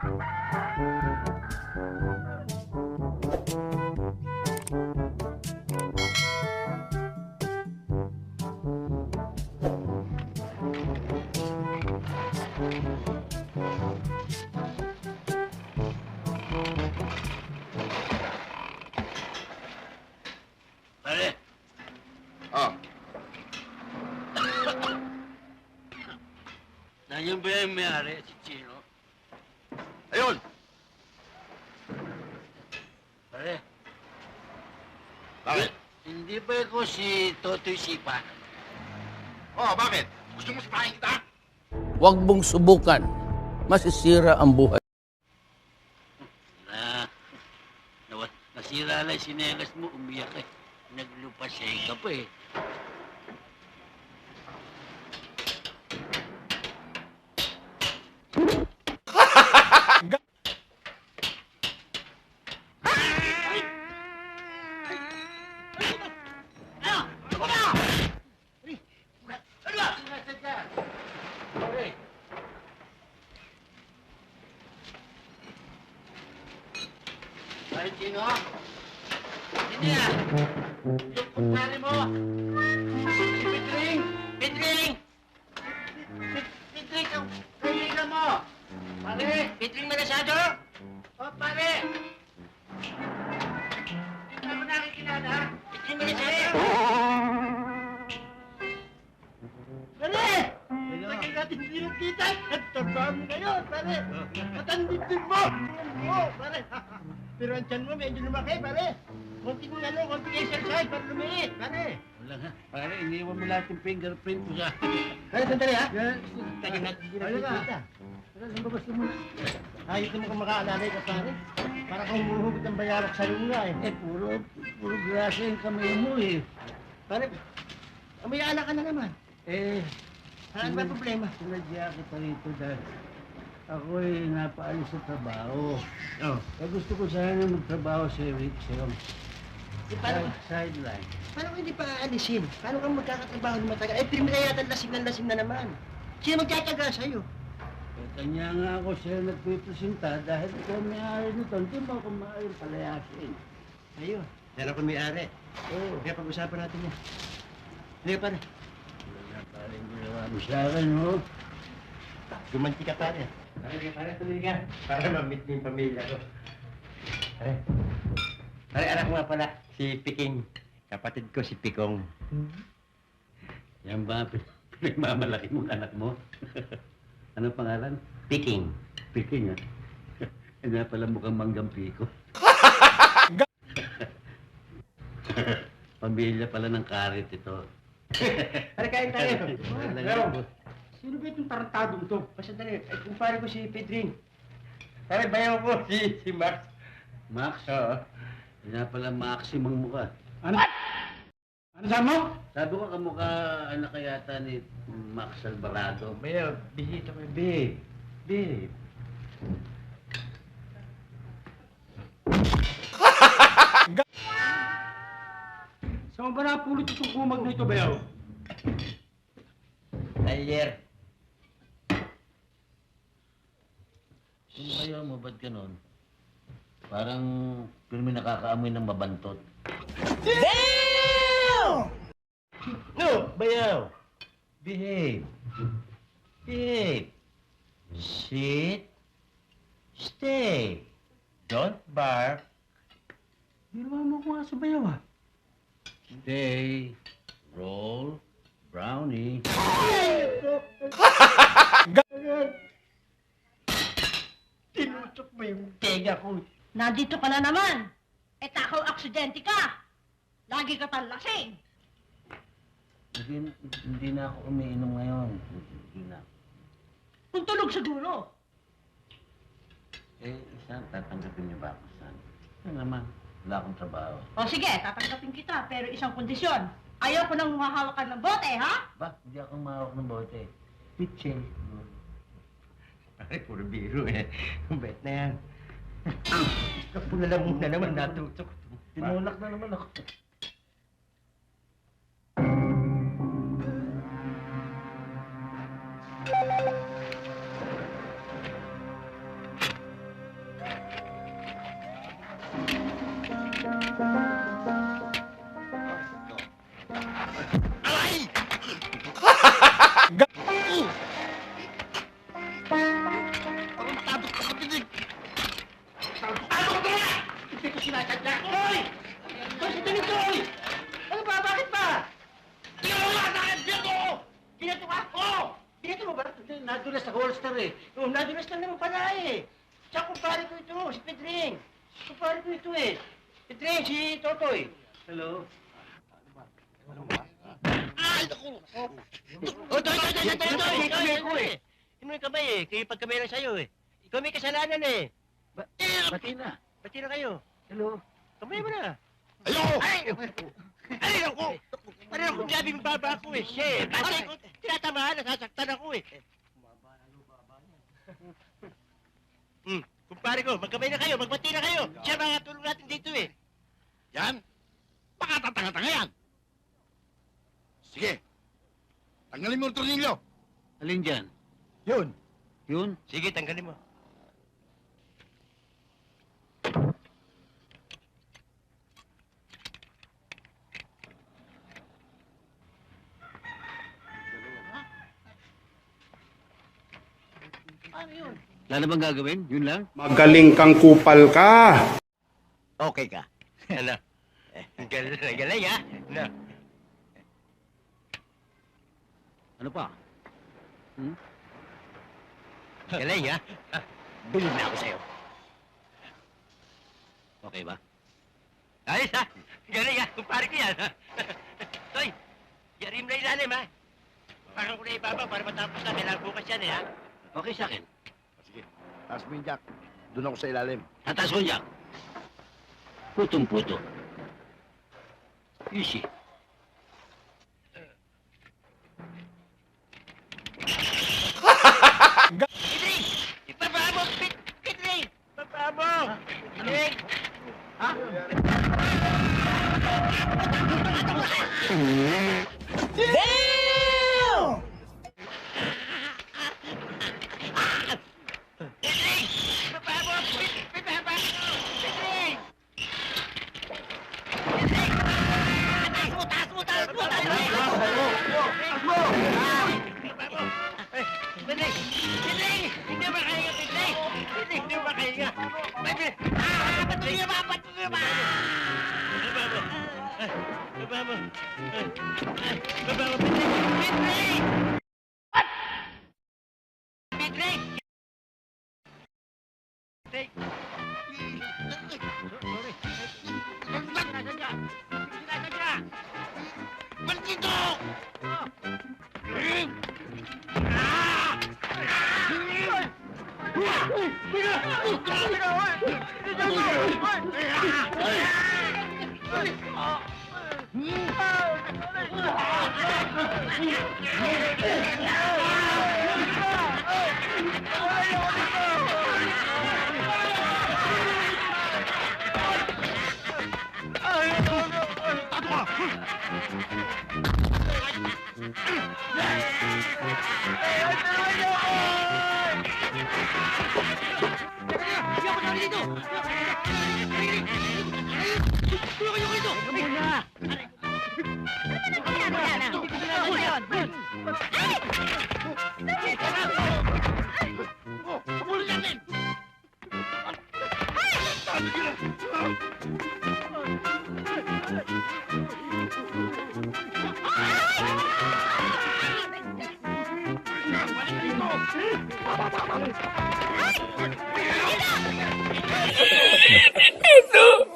Pare, Oh, nandiyan ba yung may-ari, si Chino? ayun! Pare, Bakit? hindi ba ako si Totoy Sipa? Oh, bakit? Gusto mo sipahin kita? Huwag mong subukan. Masisira ang buhay. Nasira lang sinelas mo, umiyak eh. Naglupasay ka pa eh. Ay, Chino? Hindi ah! Yung kumpare mo! Pitring! Pitring! Pitring! Kaibigan mo! Pare! Pitring Malasado! O, pare! Hindi mo nakikilala? Pitring Malasado! Pare! Tagal natin pinagkita! Nagtrabaho mo ngayon, pare! At ang dibdib mo! Oo, pare! Pero ang tiyan mo medyo lumaki, pare. Konting exercise para lumiit, pare. Wala nga. Pare, iniwan mo lahat yung fingerprint mo sa... Pare, sandali ha? Tagal natin pinagkita. Pare, lumabas ka muna. Ayos mo kung makaalalay ka, pare. Para kang humuhugot ng bayarak sa lunga eh. Puro grasa yung kamay mo eh. Pare, may alak ka na naman. Ano ba problema? Sinadya kita rito dahil ako'y napaalis sa trabaho. Oh. Gusto ko sana magtrabaho sa Rickson. Sideline. Paano hindi pa aalisin? Paano kang magkakatrabaho ng matagal? Primera yata lasing na naman. Sino magtataga sa'yo? Kanya nga ako siya nagpipresenta dahil ikaw may-ari nito. Hindi mo ako maayong palayasin. Ayun. Yan ako may-ari. Oo. Kaya pag-usapan natin yan. Hindi pare. Wala pare, ginawa mo sa akin, no? Gumanti ka pare. Pare, tuloy ka. Para ma-meet mo yung pamilya ko. Pare, anak mo nga pala, si Piking. Kapatid ko, si Pikong. Yan ba, pinagmamalaki mong anak mo? Ano pangalan? Piking. Piking, ha? Yan pala mukhang manggang piko. Pamilya pala ng karit ito. Pare, kain tayo. Sino ba itong tarantadong to? Pasandali, ay kumpare ko si Pedring. Pare, bayaw ko si Max. Max? Oo. Yan pala Maximum mukha. Ano? Ano sabi mo? Sabi ko kamukha anak yata ni Max Alvarado. Bayaw, bisita ko yung babe. Babe. Saan mo ba napulot itong kumag na ito, bayaw? Talyer. Kung ayaw mo, ba't ganon? Parang may nakakaamoy ng mabantot. Damn! No, bayaw. Behave. Behave. Sit. Stay. Don't bark. Ginawa mo ko nga sa bayaw, ah. Stay. Roll. Brownie. Tinutok mo yung tenga ko. Nandito ka na naman. Eh, takaw aksidente ka. Lagi ka pang lasing. Hindi na ako umiinom ngayon. Hindi na. Kung tulog siguro. Saan tatanggapin niyo ba ako? Saan? Ano naman? Wala akong trabaho. O sige, tatanggapin kita, pero isang kondisyon. Ayaw ko nang mahawakan ng bote, ha? Ba? Hindi ako mahawak ng bote. Pitche. Pare, puro biro eh. Bet na yan. Kapula lang muna naman, natutok. Tinulak na naman ako. Hindi ko sinasadya. Hoy! Hoy, si Tinitoy! Ano ba? Bakit ba? Ginawa sa akin dito! Ginato ka? Oo! Ginato mo ba? Nadulas sa holster eh. Oo, nadulas lang naman pala eh. Tsaka kumpare ko ito, si Pedring. Kumpare ko ito eh. Pedring, si Totoy. Hello? Ay, naku! Oh, Toy! Kamay ko eh. Sino yung kamay eh? Kayo pagkamay lang sa'yo eh. Ikaw may kasalanan eh. Bati na. Bati na kayo. Hello? Kamay mo na. Ayoko! Ay, naku! Ano na kung sabi mo baba ako eh. Shit! Kasi ko, tinatamaan, nasasaktan ako eh. Kumpare ko, magkamay na kayo, magbati na kayo. Siya mga tulong natin dito eh. Yan? Baka tatanga-tanga yan. Sige. Tanggalin mo ang tornilyo. Alin dyan? Yun. Yun? Sige, tanggalin mo. Wala na bang gagawin? Yun lang? Magaling kang kupal ka. Okay ka. Ano? Galing ha? Ano? Ano pa? Galing ha? Bilib na ako sa'yo. Okay ba? Ayos ha? Galing ha? Kumpare ko yan ha? Toy, yarim na ilalim ha? Parang ko na ibaba para matapos na. Kailangan bukas yan eh ha? Okay sa akin. Sige. Taas mo yung jack. Doon ako sa ilalim. Tataas ko niya. Putong-puto. Easy. Pedring! Ibaba mo! Pedring! Ibaba mo! Pedring! Ha? Pedring! Ibaba mo! Ibaba mo! Pedring! Pedring! Taas mo! Taas mo! Taas mo! Taas mo! Ibaba mo! Pedring! Pedring! Hindi ba kaya, Pedring? Pedring, hindi ba kaya? Pedring! Patuloy ba? Patuloy ba? Ibaba mo! Ibaba mo! Ibaba mo, Pedring! Pedring! What? Pedring! Pedring! Sorry. Sinasadya! Sinasadya! Maldito! Ito!